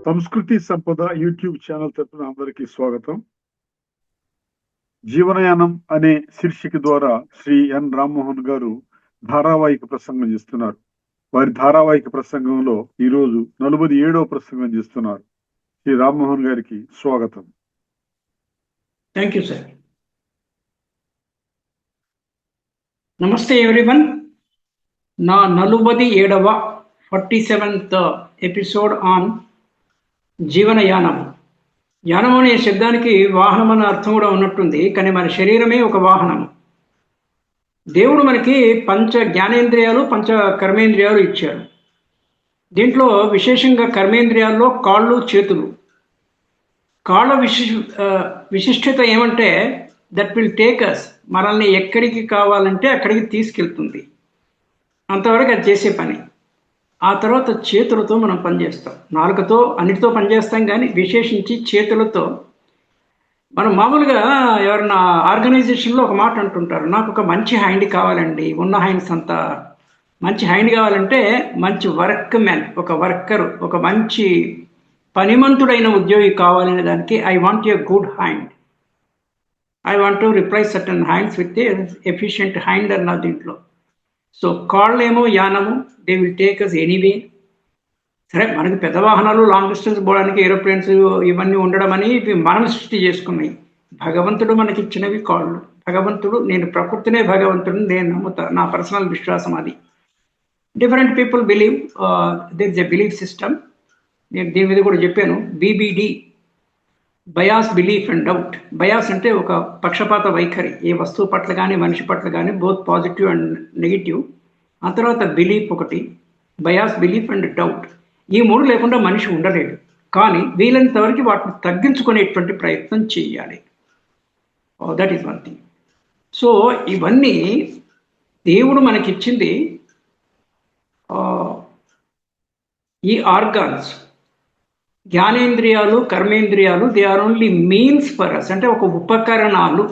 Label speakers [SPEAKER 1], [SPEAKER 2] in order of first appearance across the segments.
[SPEAKER 1] సంస్కృతి సంపద YouTube channel తరపున అందరికీ స్వాగతం. జీవనయానం అనే శీర్షిక ద్వారా శ్రీ ఎన్ రామ్మోహన్ గారు ధారావాహిక ప్రసంగం చేస్తున్నారు. వారి ధారావాహిక ప్రసంగంలో ఈరోజు 47వ ప్రసంగం చేస్తున్నారు. శ్రీ రామ్మోహన్ గారికి స్వాగతం.
[SPEAKER 2] Thank you sir. నమస్తే ఎవ్రీవన్. నా 47వ 47th ఎపిసోడ్ ఆన్ జీవనయానం. యానం అనే శబ్దానికి వాహనం అన్న అర్థం కూడా ఉన్నట్టుంది, కానీ మన శరీరమే ఒక వాహనం. దేవుడు మనకి పంచ జ్ఞానేంద్రియాలు, పంచ కర్మేంద్రియాలు ఇచ్చారు. దీంట్లో విశేషంగా కర్మేంద్రియాల్లో కాళ్ళు, చేతులు. కాళ్ళ విశిష్టత ఏమంటే దట్ విల్ టేక్ అస్, మనల్ని ఎక్కడికి కావాలంటే అక్కడికి తీసుకెళ్తుంది. అంతవరకు అది చేసే పని. ఆ తర్వాత చేతులతో మనం పనిచేస్తాం. నాలుకతో అన్నిటితో పనిచేస్తాం, కానీ విశేషించి చేతులతో. మనం మామూలుగా ఎవరన్నా ఆర్గనైజేషన్లో ఒక మాట అంటుంటారు, నాకు ఒక మంచి హ్యాండ్ కావాలండి, ఉన్న హ్యాండ్స్ అంతా. మంచి హ్యాండ్ కావాలంటే మంచి వర్క్ మ్యాన్, ఒక వర్కరు, ఒక మంచి పనిమంతుడైన ఉద్యోగి కావాలనే దానికి I want a good hand, I want to replace certain hands with a efficient hand అన్న దీంట్లో. సో కాళ్ళేమో యానము, they will take us anyway. సరే, మనకి పెద్ద వాహనాలు లాంగ్ డిస్టెన్స్ పోవడానికి ఏరోప్లేన్స్ ఇవన్నీ ఉండడం అని ఇవి మనం సృష్టి చేసుకున్నాయి. భగవంతుడు మనకి ఇచ్చినవి కాళ్ళు. భగవంతుడు, నేను ప్రకృతినే భగవంతుడిని నేను నమ్ముతా, నా పర్సనల్ విశ్వాసం అది. Different people believe, there is a belief system. నేను దీని మీద కూడా చెప్పాను, BBD, bias, belief and doubt. Bias అంటే ఒక పక్షపాత వైఖరి, ఏ వస్తువు పట్ల కానీ మనిషి పట్ల కానీ, బోత్ పాజిటివ్ అండ్ నెగిటివ్. ఆ తర్వాత బిలీఫ్ ఒకటి, బయాస్, బిలీఫ్ అండ్ డౌట్. ఈ మూడు లేకుండా మనిషి ఉండలేడు. కానీ వీలైనంత వరకు వాటిని తగ్గించుకునేటువంటి ప్రయత్నం చేయాలి. That is one thing. So ఇవన్నీ దేవుడు మనకిచ్చింది. ఈ ఆర్గాన్స్, జ్ఞానేంద్రియాలు, కర్మేంద్రియాలు, they are only means for us, అంటే ఒక ఉపకరణాలు.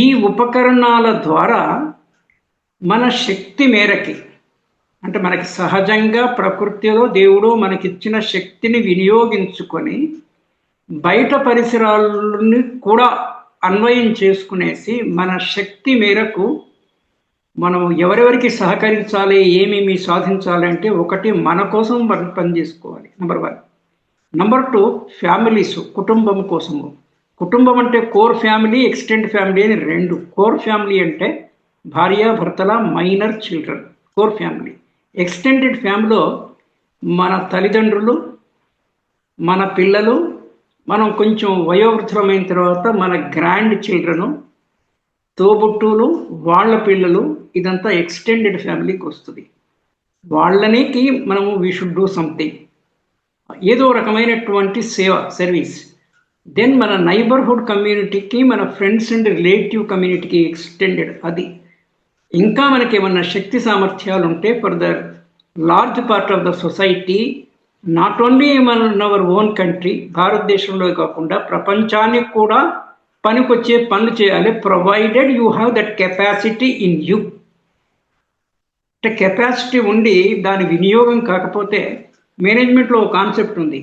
[SPEAKER 2] ఈ ఉపకరణాల ద్వారా మన శక్తి మేరకి, అంటే మనకి సహజంగా ప్రకృతిలో దేవుడు మనకిచ్చిన శక్తిని వినియోగించుకొని బయట పరిసరాలని కూడా అన్వయం చేసుకునేసి మన శక్తి మేరకు మనం ఎవరెవరికి సహకరించాలి, ఏమేమి సాధించాలంటే, ఒకటి మన కోసం పని చేసుకోవాలి, నెంబర్ 1. నెంబర్ 2, ఫ్యామిలీస్, కుటుంబం కోసము. కుటుంబం అంటే కోర్ ఫ్యామిలీ, ఎక్స్టెండ్ ఫ్యామిలీ అని 2. కోర్ ఫ్యామిలీ అంటే భార్య, భర్తల, minor children, core family. Extended ఫ్యామిలీలో మన తల్లిదండ్రులు, మన పిల్లలు, మనం కొంచెం వయోవృద్ధులమైన తర్వాత మన గ్రాండ్ చిల్డ్రను, తోబుట్టువులు, వాళ్ళ పిల్లలు, ఇదంతా ఎక్స్టెండెడ్ ఫ్యామిలీకి వస్తుంది. వాళ్ళనికి మనము వీ షుడ్ డూ సంథింగ్, ఏదో రకమైనటువంటి సేవ, సర్వీస్. దెన్ మన నైబర్హుడ్ కమ్యూనిటీకి, మన ఫ్రెండ్స్ అండ్ రిలేటివ్ కమ్యూనిటీకి ఎక్స్టెండెడ్ అది. ఇంకా మనకి ఏమన్నా శక్తి సామర్థ్యాలు ఉంటే for the large part of the society, not only మన అవర్ ఓన్ కంట్రీ, భారతదేశంలో కాకుండా ప్రపంచానికి కూడా పనికొచ్చే పనులు చేయాలి, provided you have that capacity in you. అంటే కెపాసిటీ ఉండి దాని వినియోగం కాకపోతే, మేనేజ్మెంట్లో ఒక కాన్సెప్ట్ ఉంది,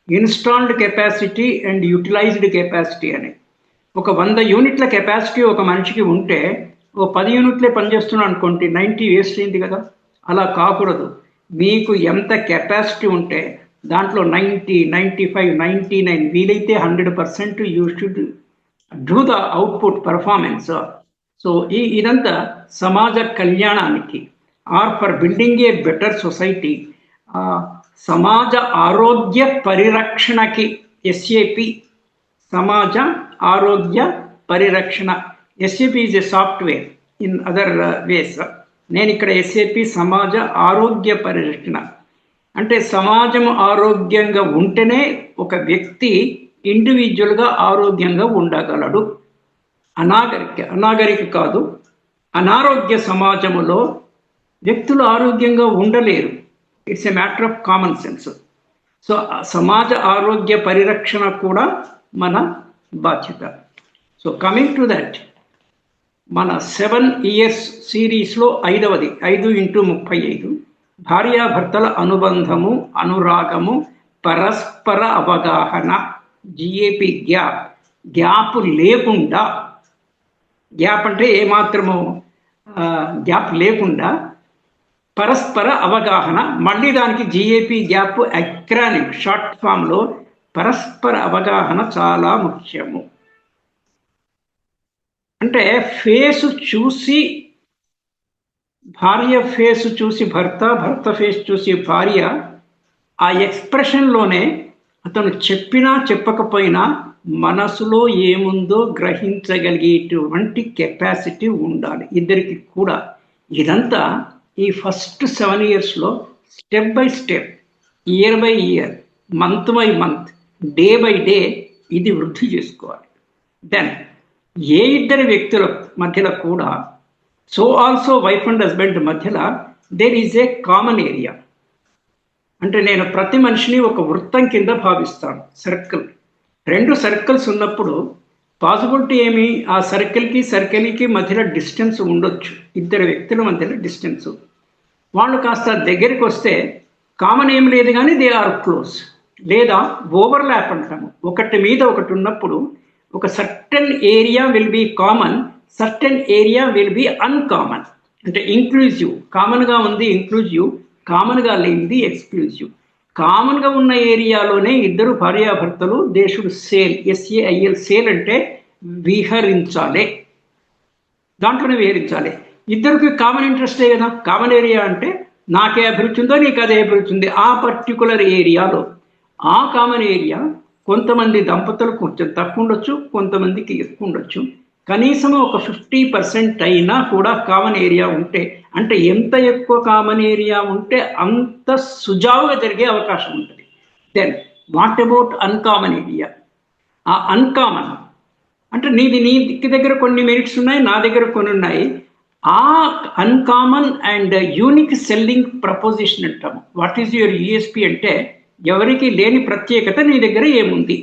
[SPEAKER 2] installed capacity and utilised capacity అని. ఒక 100 యూనిట్ల కెపాసిటీ ఒక మనిషికి ఉంటే, ఓ 10 యూనిట్లే పనిచేస్తున్నాడు అనుకోండి, 90 వేస్ట్ అయింది కదా. అలా కాకూడదు. మీకు ఎంత కెపాసిటీ ఉంటే దాంట్లో 90, 95, 99, వీలైతే 100% you should do the output performance. So ఇదంతా సమాజ కళ్యాణానికి, or for building a better society, సమాజ ఆరోగ్య పరిరక్షణకి. ఎస్ఏపి, సమాజ ఆరోగ్య పరిరక్షణ. SAP is a software in other ways. నేను ఇక్కడ ఎస్ఏపి సమాజ ఆరోగ్య పరిరక్షణ అంటే, సమాజం ఆరోగ్యంగా ఉంటేనే ఒక వ్యక్తి ఇండివిజువల్గా ఆరోగ్యంగా ఉండగలడు. అనాగరిక కాదు, అనారోగ్య సమాజంలో వ్యక్తులు ఆరోగ్యంగా ఉండలేరు. It's a matter of common sense. So సమాజ ఆరోగ్య పరిరక్షణ కూడా మన బాధ్యత. సో కమింగ్ టు దట్, మన 7 years సిరీస్లో 5వది 5 × 35. భార్యాభర్తల అనుబంధము, అనురాగము, పరస్పర అవగాహన, జిఏపి గ్యాప్ లేకుండా, గ్యాప్ అంటే ఏమాత్రము గ్యాప్ లేకుండా పరస్పర అవగాహన, మళ్ళీ దానికి జిఏపి గ్యాప్ అక్రానిమ్ షార్ట్ ఫామ్లో పరస్పర అవగాహన చాలా ముఖ్యము. అంటే ఫేసు చూసి భార్య ఫేసు చూసి భర్త, భర్త ఫేస్ చూసి భార్య, ఆ ఎక్స్ప్రెషన్లోనే అతను చెప్పినా చెప్పకపోయినా మనసులో ఏముందో గ్రహించగలిగేటువంటి కెపాసిటీ ఉండాలి ఇద్దరికి కూడా. ఇదంతా ఈ ఫస్ట్ 7 yearsలో step by step, year by year, month by month, day by day ఇది వృద్ధి చేసుకోవాలి. దెన్ ఏ ఇద్దరి వ్యక్తుల మధ్యలో కూడా, so also wife and husband మధ్యలో there is a common area. అంటే నేను ప్రతి మనిషిని ఒక వృత్తం కింద భావిస్తాను, సర్కిల్. 2 సర్కిల్స్ ఉన్నప్పుడు పాసిబిలిటీ ఏమి, ఆ సర్కిల్కి మధ్యలో డిస్టెన్స్ ఉండొచ్చు, ఇద్దరు వ్యక్తుల మధ్యలో డిస్టెన్స్. వాళ్ళు కాస్త దగ్గరికి వస్తే కామన్ ఏం లేదు కానీ దే ఆర్ క్లోజ్. లేదా ఓవర్లాప్ అంటాము, ఒకటి మీద ఒకటి ఉన్నప్పుడు ఒక certain area will be common, certain area will be uncommon. అంటే ఇంక్లూజివ్, కామన్గా ఉంది ఇంక్లూజివ్, కామన్గా లేనిది ఎక్స్క్లూజివ్. కామన్గా ఉన్న ఏరియాలోనే ఇద్దరు భార్యాభర్తలు they should sale, SAIL, sale అంటే విహరించాలి, దాంట్లోనే విహరించాలి. ఇద్దరికి కామన్ ఇంట్రెస్టే కదా. కామన్ ఏరియా అంటే నాకే అభిరుచి ఉందో నీకు అదే అభిరుచి ఉంది ఆ పర్టికులర్ ఏరియాలో. ఆ కామన్ ఏరియా కొంతమంది దంపతులు కొంచెం తక్కువ ఉండొచ్చు, కొంతమందికి ఎక్కువ ఉండొచ్చు. కనీసం ఒక 50% అయినా కూడా కామన్ ఏరియా ఉంటే, అంటే ఎంత ఎక్కువ కామన్ ఏరియా ఉంటే అంత సుజావుగా జరిగే అవకాశం ఉంటుంది. Then what about uncommon area? ఆ అన్కామన్ అంటే నీ దగ్గర కొన్ని మెరిట్స్ ఉన్నాయి, నా దగ్గర కొన్ని ఉన్నాయి. ఆ uncommon and unique selling proposition అంటాము. వాట్ ఈజ్ యువర్ USP అంటే ఎవరికి లేని ప్రత్యేకత నీ దగ్గర ఏముంది,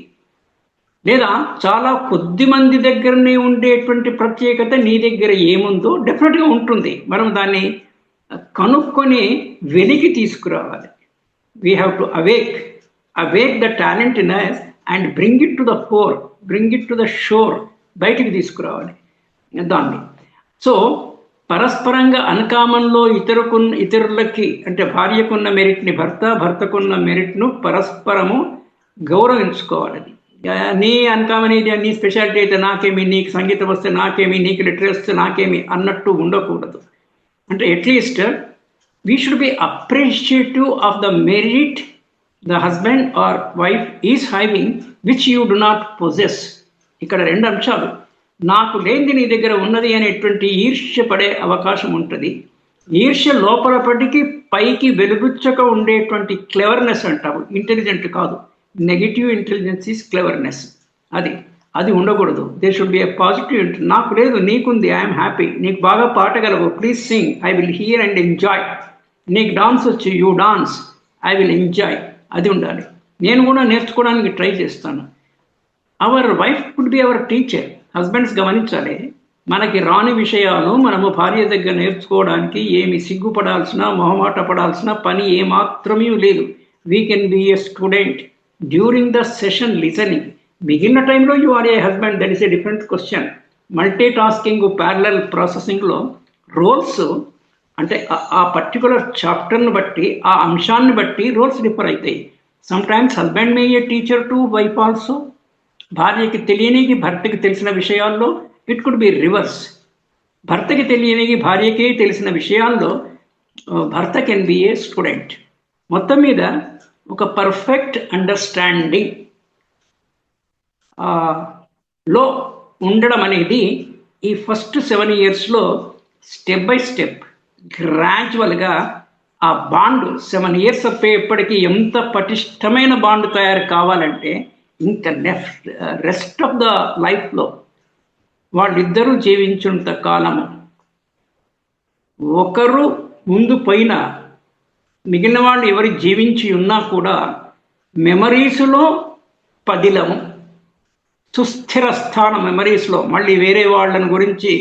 [SPEAKER 2] లేదా చాలా కొద్ది మంది దగ్గరనే ఉండేటువంటి ప్రత్యేకత నీ దగ్గర ఏముందో డెఫినెట్గా ఉంటుంది. మనం దాన్ని కనుక్కొని వెలికి తీసుకురావాలి. We have to awake the talent in us and bring it to the four, bring it to the shore, బయటికి తీసుకురావాలి దాన్ని. సో పరస్పరంగా అన్కామన్లో ఇతరులకి, అంటే భార్యకున్న మెరిట్ని భర్తకున్న మెరిట్ను పరస్పరము గౌరవించుకోవాలి. నీ అన్కామన్ ఏరియా, నీ స్పెషాలిటీ అయితే నాకేమి, నీకు సంగీతం వస్తే నాకేమి, నీకు లిటరీ వస్తే నాకేమి అన్నట్టు ఉండకూడదు. అంటే at least we should be appreciative of the merit the husband or wife is having which you do not possess. ఇక్కడ 2 అంశాలు. నాకు లేనిది నీ దగ్గర ఉన్నది అనేటువంటి ఈర్ష్య పడే అవకాశం ఉంటుంది. ఈర్ష్య లోపలపటికి పైకి వెలుగుచ్చక ఉండేటువంటి క్లెవర్నెస్ అంటాము, ఇంటెలిజెంట్ కాదు. Negative intelligence is cleverness. అది ఉండకూడదు. They should be a positive. నాకు లేదు నీకుంది, ఐఎమ్ హ్యాపీ. నీకు బాగా పాటగలవు, please sing, I will hear and enjoy. నీకు డాన్స్ వచ్చి, you dance, I will enjoy. అది ఉండాలి. నేను కూడా నేర్చుకోవడానికి ట్రై చేస్తాను. Our wife could be our teacher. Husbands గమనించాలి, మనకి రాని విషయాలు మనము భార్య దగ్గర నేర్చుకోవడానికి ఏమి సిగ్గుపడాల్సిన, మొహమాట పడాల్సిన పని ఏమాత్రమీ లేదు. We can be a student during the session listening. మిగిలిన టైంలో you are a husband, that is a different question. Multi tasking, parallel ప్రాసెసింగ్లో రోల్స్ అంటే ఆ పర్టికులర్ చాప్టర్ని బట్టి, ఆ అంశాన్ని బట్టి రోల్స్ డిఫర్ అవుతాయి. Sometimes husband may a teacher to wife also. భార్యకి తెలియనికి భర్తకి తెలిసిన విషయాల్లో ఇట్ కుడ్ బి రివర్స్. భర్తకి తెలియనికి భార్యకే తెలిసిన విషయాల్లో భర్త కెన్ బి ఏ స్టూడెంట్. మొత్తం మీద ఒక పర్ఫెక్ట్ అండర్స్టాండింగ్ లో ఉండడం అనేది ఈ ఫస్ట్ 7 yearsలో స్టెప్ బై స్టెప్ గ్రాడ్యువల్గా ఆ బాండ్ 7 years అప్పటికి ఎంత పటిష్టమైన బాండ్ తయారు కావాలంటే ఇంకా రెస్ట్ ఆఫ్ ద లైఫ్లో వాళ్ళిద్దరూ జీవించుంత కాలము ఒకరు ముందు పోయిన మిగిలిన వాళ్ళు ఎవరు జీవించి ఉన్నా కూడా మెమరీస్లో పదిలము, సుస్థిర స్థానం మెమరీస్లో. మళ్ళీ వేరే వాళ్ళని గురించి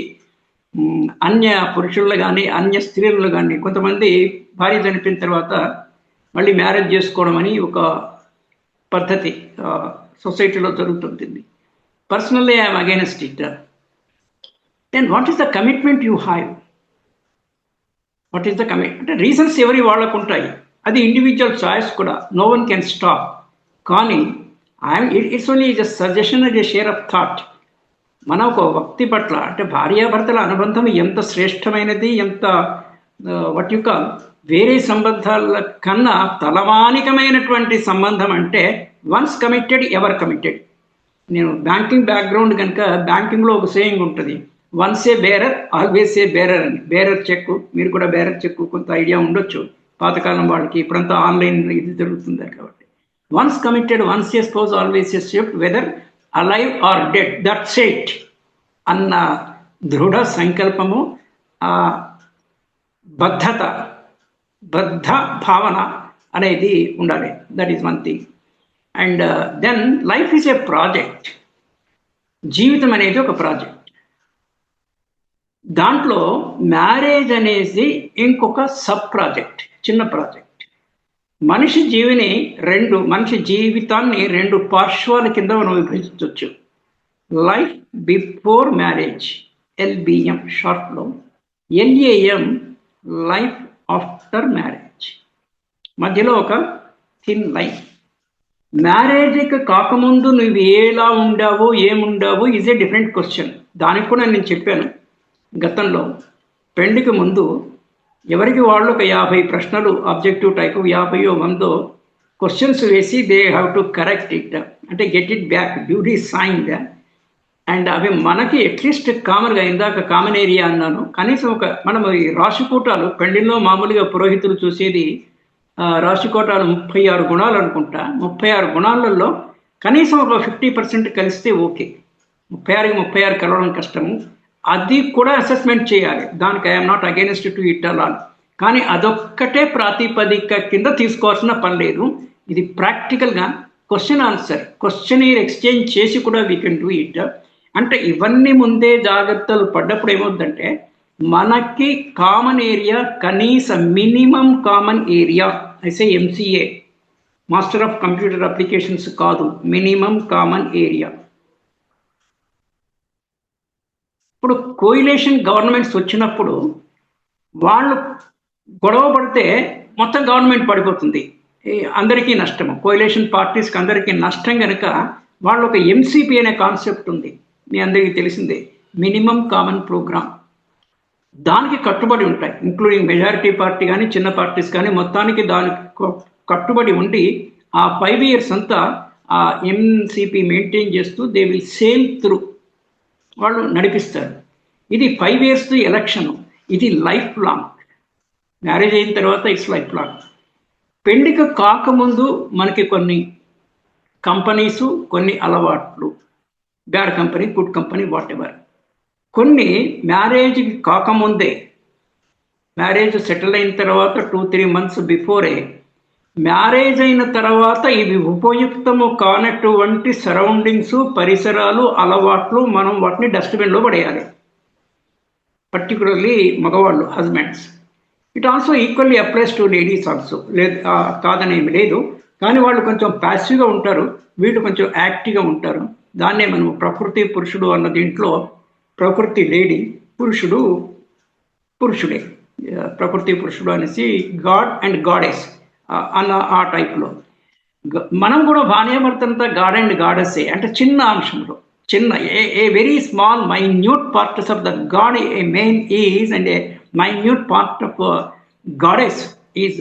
[SPEAKER 2] అన్య పురుషుల్లో కానీ అన్య స్త్రీలలో కానీ కొంతమంది భార్య చనిపోయిన తర్వాత మళ్ళీ మ్యారేజ్ చేసుకోవడం అని ఒక పద్ధతి సొసైటీలో జరుగుతుంటుంది. Personally I'm against it. Then what is the commitment you have? What is the అంటే రీజన్స్ ఎవరి వాళ్ళకు ఉంటాయి, అది ఇండివిజువల్ చాయిస్ కూడా, నో వన్ కెన్ స్టాప్. కానీ ఇట్స్ ఓన్లీ జస్ట్ సజెషన్, అది షేర్ ఆఫ్ థాట్. మన ఒక వ్యక్తి పట్ల అంటే భార్యాభర్తల అనుబంధం ఎంత శ్రేష్టమైనది, ఎంత వాటి వేరే సంబంధాల కన్నా తలమానికమైనటువంటి సంబంధం అంటే వన్స్ కమిటెడ్ ఎవర్ కమిటెడ్. నేను బ్యాంకింగ్ బ్యాక్గ్రౌండ్ కనుక బ్యాంకింగ్లో ఒక సేయింగ్ ఉంటుంది, once A bearer always a bearer అని. బేరర్ చెక్, మీరు కూడా బేరర్ చెక్ కొంత ఐడియా ఉండొచ్చు పాతకాలం వాళ్ళకి, ఇప్పుడంతా ఆన్లైన్ ఇది జరుగుతుంది కాబట్టి. Once committed once a spouse always a shift whether alive or dead, that's it అన్న దృఢ సంకల్పము, బద్ధ భావన అనేది ఉండాలి. That is one thing. And then life is a project. జీవితం అనేది ఒక ప్రాజెక్ట్. దాంట్లో మ్యారేజ్ అనేది ఇంకొక సబ్ ప్రాజెక్ట్, చిన్న ప్రాజెక్ట్. మనిషి జీవితాన్ని రెండు పార్శ్వాల కింద మనం విభజించవచ్చు. లైఫ్ బిఫోర్ మ్యారేజ్, ఎల్బిఎం షార్ట్లో, ఎల్ఏఎం లైఫ్ ఆఫ్టర్ మ్యారేజ్. మధ్యలో ఒక థిన్ లైఫ్. మ్యారేజ్కి కాకముందు నువ్వు ఎలా ఉండావో ఏముండావో ఈజ్ ఏ డిఫరెంట్ క్వశ్చన్. దానికి కూడా నేను చెప్పాను గతంలో. పెళ్లికి ముందు ఎవరికి వాళ్ళు ఒక 50 ప్రశ్నలు ఆబ్జెక్టివ్ టైప్ 50 100 క్వశ్చన్స్ వేసి they have to correct it, అంటే get it back, duty signed. And అవి మనకి అట్లీస్ట్ కామన్గా, ఇందాక కామన్ ఏరియా అన్నాను, కనీసం మనం ఈ రాశికూటాలు పెళ్లిలో మామూలుగా పురోహితులు చూసేది రాశికోటాలు 36 గుణాలు అనుకుంటా. 36 గుణాలలో కనీసం ఒక 50% కలిస్తే ఓకే. 36 కలవడం కష్టము, అది కూడా అసెస్మెంట్ చేయాలి. దానికి I'm not against to it all. కానీ అదొక్కటే ప్రాతిపదిక కింద తీసుకోవాల్సిన పని లేదు. ఇది ప్రాక్టికల్గా క్వశ్చన్ ఆన్సర్, క్వశ్చనీర్ ఎక్స్చేంజ్ చేసి కూడా వీ కెన్ డూ ఇట్. అంటే ఇవన్నీ ముందే జాగ్రత్తలు పడ్డప్పుడు ఏమవుతుందంటే మనకి కామన్ ఏరియా, కనీస మినిమం కామన్ ఏరియా, ఐసే MCA, master of computer applications కాదు, మినిమం కామన్ ఏరియా. ఇప్పుడు కోయిలేషన్ గవర్నమెంట్స్ వచ్చినప్పుడు వాళ్ళు గొడవ పడితే మొత్తం గవర్నమెంట్ పడిపోతుంది, అందరికీ నష్టము. కోయిలేషన్ పార్టీస్కి అందరికీ నష్టం కనుక వాళ్ళు ఒక ఎంసీపీ అనే కాన్సెప్ట్ ఉంది, మీ అందరికీ తెలిసిందే, మినిమం కామన్ ప్రోగ్రామ్. దానికి కట్టుబడి ఉంటాయి, ఇంక్లూడింగ్ మెజారిటీ పార్టీ కానీ చిన్న పార్టీస్ కానీ, మొత్తానికి దానికి కట్టుబడి ఉండి ఆ 5 years అంతా ఆ ఎంసీపీ మెయింటైన్ చేస్తూ దే విల్ సేల్ త్రూ, వాళ్ళు నడిపిస్తారు. ఇది 5 years ఎలక్షన్, ఇది లైఫ్ లాంగ్. మ్యారేజ్ అయిన తర్వాత ఇట్స్ లైఫ్ లాంగ్. పెళ్లికి కాకముందు మనకి కొన్ని కంపెనీసు, కొన్ని అలవాట్లు, bad company, good company, what ever. కొన్ని మ్యారేజ్కి కాకముందే, మ్యారేజ్ సెటిల్ అయిన తర్వాత 2-3 months బిఫోరే, మ్యారేజ్ అయిన తర్వాత ఇవి ఉపయుక్తము కానటువంటి సరౌండింగ్స్, పరిసరాలు, అలవాట్లు మనం వాటిని డస్ట్బిన్లో పడేయాలి. పర్టికులర్లీ మగవాళ్ళు, husbands. It also equally applies to ladies also, లేదు కాదనేమి లేదు. కానీ వాళ్ళు కొంచెం ప్యాసివ్గా ఉంటారు, వీళ్ళు కొంచెం యాక్టివ్గా ఉంటారు. దాన్నే మనం ప్రకృతి పురుషుడు అన్న దీంట్లో ప్రకృతి లేడీ, పురుషుడు పురుషుడే. ప్రకృతి పురుషుడు అనేసి గాడ్ అండ్ గాడెస్ అన్న ఆ టైప్లో. మనం కూడా భార్యాభర్తంతా గాడ్ అండ్ గాడెస్సే, అంటే చిన్న అంశంలో, చిన్న a very small minute parts of the god a main is, and a minute part of goddess is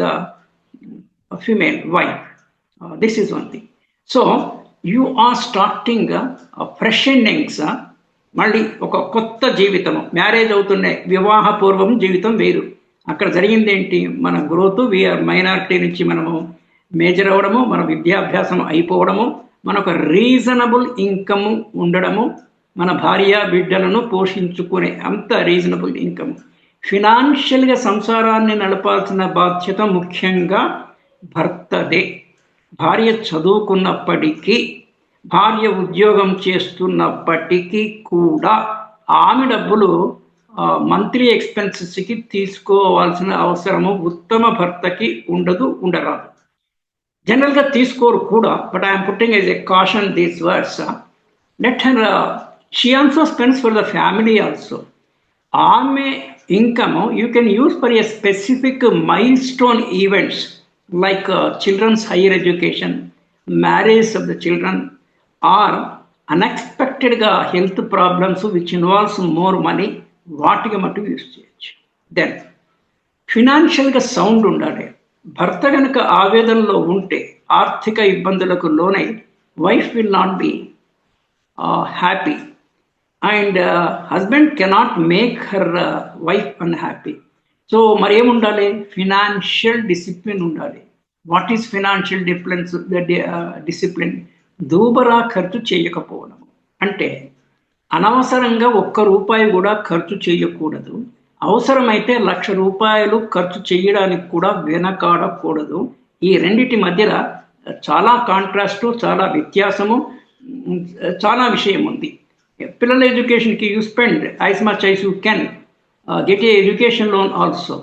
[SPEAKER 2] female wife. This is one thing. So you are starting fresh endings, మళ్ళీ ఒక కొత్త జీవితము. Marriage అవుతున్న వివాహపూర్వం జీవితం వేరు. అక్కడ జరిగింది ఏంటి, మన గ్రోత్, వీఆర్ మైనారిటీ నుంచి మనము మేజర్ అవ్వడము, మన విద్యాభ్యాసం అయిపోవడము, మనకు రీజనబుల్ ఇన్కమ్ ఉండడము, మన భార్య బిడ్డలను పోషించుకునే అంత రీజనబుల్ ఇన్కమ్. ఫినాన్షియల్గా సంసారాన్ని నడపాల్సిన బాధ్యత ముఖ్యంగా భర్తదే. భార్య చదువుకున్నప్పటికీ, భార్య ఉద్యోగం చేస్తున్నప్పటికీ కూడా ఆమె డబ్బులు మంత్లీ ఎక్స్పెన్సెస్కి తీసుకోవాల్సిన అవసరము ఉత్తమ భర్తకి ఉండరాదు. జనరల్గా తీసుకోరు కూడా, but I'm putting as a caution these words. Let her she also spends for the family also. ఆమె income you can use for a specific milestone events like children's higher education, marriage of the children, or అన్ఎక్స్పెక్టెడ్గా health problems which involves more money, వాటికి మట్టుకు use చేయొచ్చు. Then ఫినాన్షియల్గా sound ఉండాలి. భర్త కనుక ఆవేదనలో ఉంటే, ఆర్థిక ఇబ్బందులకు లోనై, wife will not be happy and husband cannot make her wife unhappy. So మరి ఏముండాలి? ఫినాన్షియల్ డిసిప్లిన్ ఉండాలి. What is financial discipline? దూబరా ఖర్చు చేయకపోవడం. అంటే అనవసరంగా ₹1 కూడా ఖర్చు చేయకూడదు. అవసరమైతే ₹1,00,000 ఖర్చు చేయడానికి కూడా వెనకాడకూడదు. ఈ రెండిటి మధ్యలో చాలా కాంట్రాస్టు, చాలా వ్యత్యాసము, చాలా విషయం ఉంది. పిల్లల ఎడ్యుకేషన్కి you spend as much as you can get a education loan also.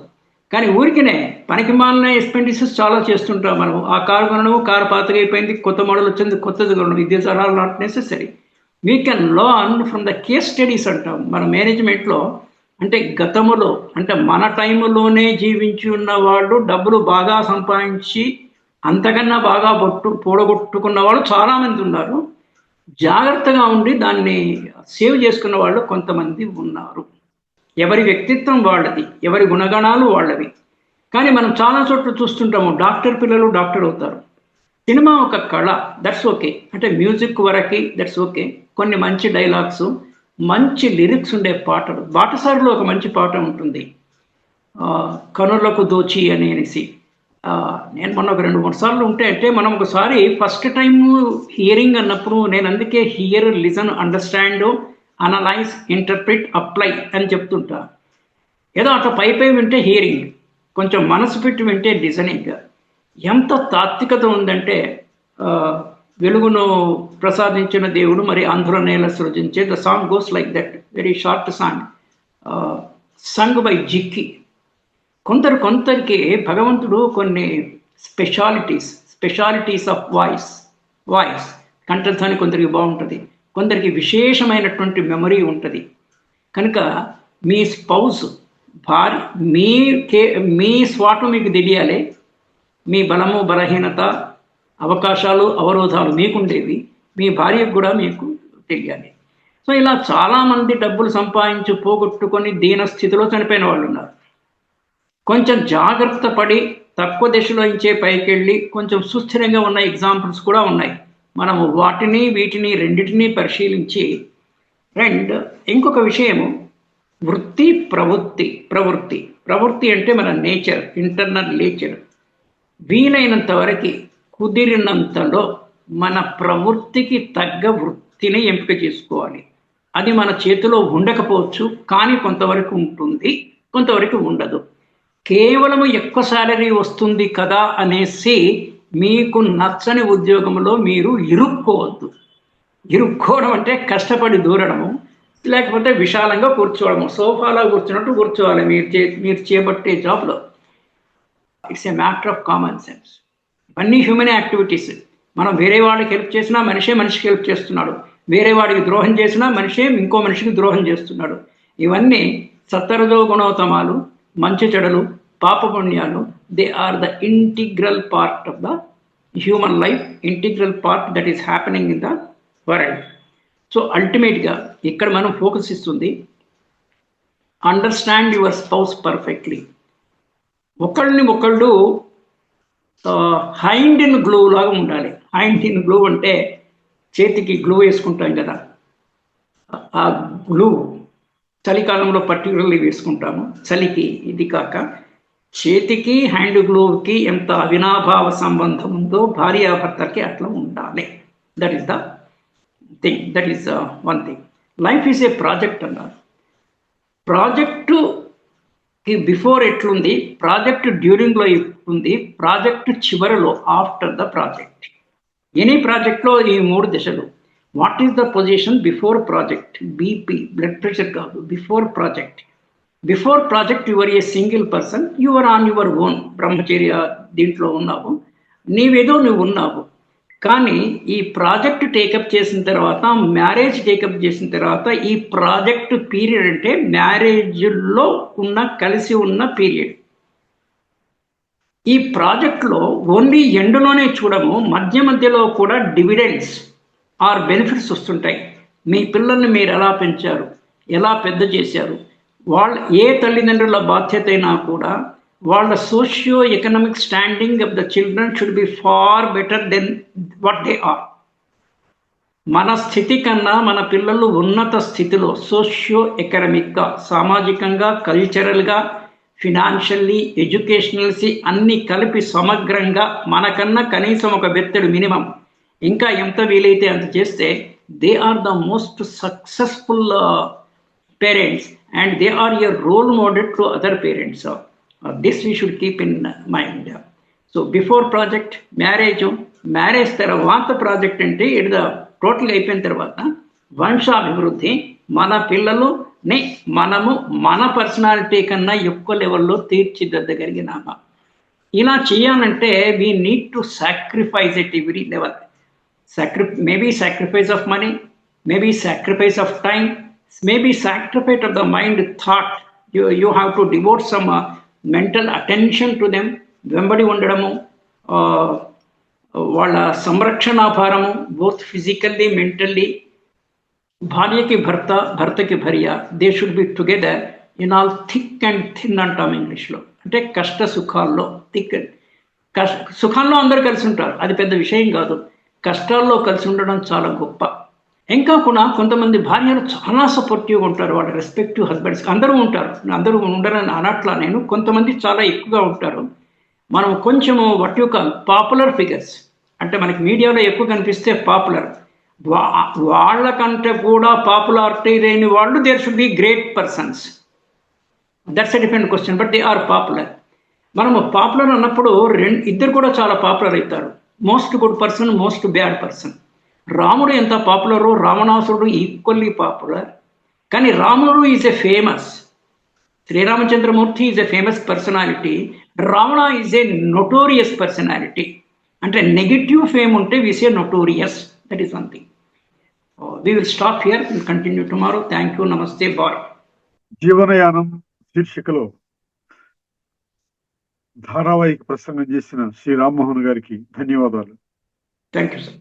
[SPEAKER 2] కానీ ఊరికినే పనికిమాలిన ఎక్స్పెండిచర్స్ చాలా చేస్తుంటాం మనం. ఆ కారు కొనడం, కారు పాతగా అయిపోయింది, కొత్త మోడల్ వచ్చింది, కొత్తది కొనడం, these are all not necessary. We can learn from the case studies అంటాం మన మేనేజ్మెంట్లో. అంటే గతములో, అంటే మన టైంలోనే జీవించి ఉన్న వాళ్ళు డబ్బులు బాగా సంపాదించి అంతకన్నా బాగా పోడగొట్టుకున్న వాళ్ళు చాలామంది ఉన్నారు. జాగ్రత్తగా ఉండి దాన్ని సేవ్ చేసుకున్న వాళ్ళు కొంతమంది ఉన్నారు. ఎవరి వ్యక్తిత్వం వాళ్ళది, ఎవరి గుణగణాలు వాళ్ళవి. కానీ మనం చాలా చోట్ల చూస్తుంటాము, డాక్టర్ పిల్లలు డాక్టర్ అవుతారు. సినిమా ఒక కళ, దట్స్ ఓకే. అంటే మ్యూజిక్ వరకు దట్స్ ఓకే. కొన్ని మంచి డైలాగ్స్, మంచి లిరిక్స్ ఉండే పాటలు. బాటసారిలో ఒక మంచి పాట ఉంటుంది, కనులకు దోచి అనేసి. నేను మొన్న ఒక 2-3 సార్లు ఉంటే, అంటే మనం ఒకసారి ఫస్ట్ టైం హియరింగ్ అన్నప్పుడు నేను అందుకే here, listen, understand, analyse, interpret, apply అని చెప్తుంటా. ఏదో అట్లా పై వింటే హియరింగ్, కొంచెం మనసు పెట్టి వింటే లిజనింగ్. ఎంత తాత్వికత ఉందంటే, వెలుగును ప్రసాదించిన దేవుడు మరి ఆంధ్ర నేల సృజించే. The song goes like that, very short song, sung by Jikki. కొందరికి భగవంతుడు కొన్ని స్పెషాలిటీస్ ఆఫ్ వాయిస్ కంఠధ్వని కొందరికి బాగుంటుంది, కొందరికి విశేషమైనటువంటి మెమరీ ఉంటుంది. కనుక మీ స్పౌస్, భార్య, మీ స్వాటు మీకు తెలియాలి. మీ బలము, బలహీనత, అవకాశాలు, అవరోధాలు మీకుండేవి, మీ భార్యకు కూడా మీకు తెలియాలి. సో ఇలా చాలామంది డబ్బులు సంపాదించి పోగొట్టుకొని దీనస్థితిలో చనిపోయిన వాళ్ళు ఉన్నారు. కొంచెం జాగ్రత్త పడి తక్కువ దశలో ఇంచే పైకెళ్ళి కొంచెం సుస్థిరంగా ఉన్న ఎగ్జాంపుల్స్ కూడా ఉన్నాయి. మనము వీటిని రెండింటినీ పరిశీలించి, ఇంకొక విషయము, వృత్తి, ప్రవృత్తి అంటే మన నేచర్, ఇంటర్నల్ నేచర్. వీలైనంత వరకు, కుదిరినంతలో మన ప్రవృత్తికి తగ్గ వృత్తిని ఎంపిక చేసుకోవాలి. అది మన చేతిలో ఉండకపోవచ్చు, కానీ కొంతవరకు ఉంటుంది, కొంతవరకు ఉండదు. కేవలము ఎక్కువ శాలరీ వస్తుంది కదా అనేసి మీకు నచ్చని ఉద్యోగంలో మీరు ఇరుక్కోవడం అంటే కష్టపడి దూరడము, లేకపోతే విశాలంగా కూర్చోవడము. సోఫాలో కూర్చున్నట్టు కూర్చోవాలి మీరు చేపట్టే జాబ్లో. It's a matter of common sense. ఇవన్నీ హ్యూమన్ యాక్టివిటీస్. మనం వేరే వాళ్ళకి హెల్ప్ చేసినా మనిషికి హెల్ప్ చేస్తున్నాడు, వేరే వాడికి ద్రోహం చేసినా ఇంకో మనిషికి ద్రోహం చేస్తున్నాడు. ఇవన్నీ సత్వరజో గుణోత్తమాలు, మంచి చెడులు, పాపపుణ్యాలు. They are the integral part of the human life, integral part that is happening in the world. So అల్టిమేట్గా ఇక్కడ మనం ఫోకస్ ఇస్తుంది, అండర్స్టాండ్ యువర్ స్పౌస్ పర్ఫెక్ట్లీ. ఒకళ్ళు హైండ్ ఇన్ గ్లూ లాగా ఉండాలి. హైండ్ ఇన్ గ్లూ అంటే చేతికి గ్లూ వేసుకుంటాం కదా, ఆ గ్లూ చలికాలంలో పర్టికులర్లీ వేసుకుంటాము, చలికి. ఇది కాక చేతికి హ్యాండ్ గ్లూకి ఎంత అవినాభావ సంబంధం ఉందో భార్యాభర్తకి అట్లా ఉండాలి. That is the thing, that is one thing. Life is a project అన్నారు. ప్రాజెక్టుకి బిఫోర్ ఎట్లుంది, ప్రాజెక్ట్ డ్యూరింగ్లో ఎట్లుంది, ప్రాజెక్టు చివరిలో, ఆఫ్టర్ ద ప్రాజెక్ట్. ఎనీ ప్రాజెక్ట్లో ఈ 3 దశలు. What is the position before project? BP, blood pressure కాదు, before project. Before project you're a single person, you're on your own, బ్రహ్మచర్య దీంట్లో ఉన్నావు, నీవేదో నువ్వు ఉన్నావు. కానీ ఈ ప్రాజెక్ట్ టేకప్ చేసిన తర్వాత, మ్యారేజ్ టేకప్ చేసిన తర్వాత, ఈ ప్రాజెక్ట్ పీరియడ్ అంటే మ్యారేజ్లో కలిసి ఉన్న పీరియడ్. ఈ ప్రాజెక్ట్లో ఓన్లీ ఎండ్లోనే చూడము, మధ్య మధ్యలో కూడా డివిడెండ్స్ ఆర్ బెనిఫిట్స్ వస్తుంటాయి. మీ పిల్లల్ని మీరు ఎలా పెంచారు, ఎలా పెద్ద చేశారు, వాళ్ళ ఏ తల్లిదండ్రుల బాధ్యత అయినా కూడా వాళ్ళ socio economic standing of the children should be far better than what they are. మన స్థితి కన్నా మన పిల్లలు ఉన్నత స్థితిలో సోషియో ఎకనామిక్గా, సామాజికంగా, కల్చరల్గా, ఫినాన్షియల్లీ, ఎడ్యుకేషనల్సి అన్ని కలిపి సమగ్రంగా మనకన్నా కనీసం ఒక బెత్తడు మినిమం, ఇంకా ఎంత వీలైతే అంత చేస్తే they are the most successful parents and they are a role model to other parents. This we should keep in mind. So before project marriage తర్వాత ప్రాజెక్ట్ అంటే ఇట్ టోటల్ అయిపోయిన తర్వాత వంశాభివృద్ధి, మన పిల్లలుని మనము మన పర్సనాలిటీ కన్నా ఎక్కువ లెవెల్లో తీర్చిదిద్దగలిగినామా. ఇలా చేయాలంటే we need to sacrifice at every level. Maybe sacrifice of money, maybe sacrifice of time, maybe sacrifice of the mind thought. You have to devote some mental attention to them. వెంబడి ఉండడము, వాళ్ళ సంరక్షణ భారము, బోత్ ఫిజికల్లీ, మెంటల్లీ. భార్యకి భర్త, భర్తకి భార్య, they should B together in all thick and thin అంటాం ఇంగ్లీష్లో. అంటే కష్ట సుఖాల్లో థిక్. సుఖాల్లో అందరూ కలిసి ఉంటారు, అది పెద్ద విషయం కాదు. కష్టాల్లో కలిసి ఉండడం చాలా గొప్ప. ఇంకా కూడా కొంతమంది భార్యలు చాలా సపోర్టివ్గా ఉంటారు, వాళ్ళ రెస్పెక్టివ్ హస్బెండ్స్. అందరూ ఉంటారు, అందరూ ఉండరని అనట్లా నేను, కొంతమంది చాలా ఎక్కువగా ఉంటారు. మనం కొంచెము what you call popular figures, అంటే మనకి మీడియాలో ఎక్కువ కనిపిస్తే పాపులర్, వాళ్ళకంటే కూడా పాపులారిటీ లేని వాళ్ళు there should be great persons. That's a different question, but they are popular. మనము పాపులర్ అన్నప్పుడు ఇద్దరు కూడా చాలా పాపులర్ అవుతారు. Most good person, most bad person. రాముడు ఎంత పాపులరో రావణాసురుడు ఈక్వల్లీ పాపులర్. కానీ రాముడు is a famous, Sriramachandramurthy is a famous personality, Ravana is a notorious personality. అంటే నెగిటివ్ ఫేమ్ ఉంటే we say notorious. That is one thing. We will stop here and continue tomorrow. Thank you, నమస్తే, bye.
[SPEAKER 1] జీవనయానం శీర్షికలో ధారావాహిక ప్రసంగం చేసిన శ్రీ రామ్మోహన్ గారికి ధన్యవాదాలు.
[SPEAKER 2] Thank you sir.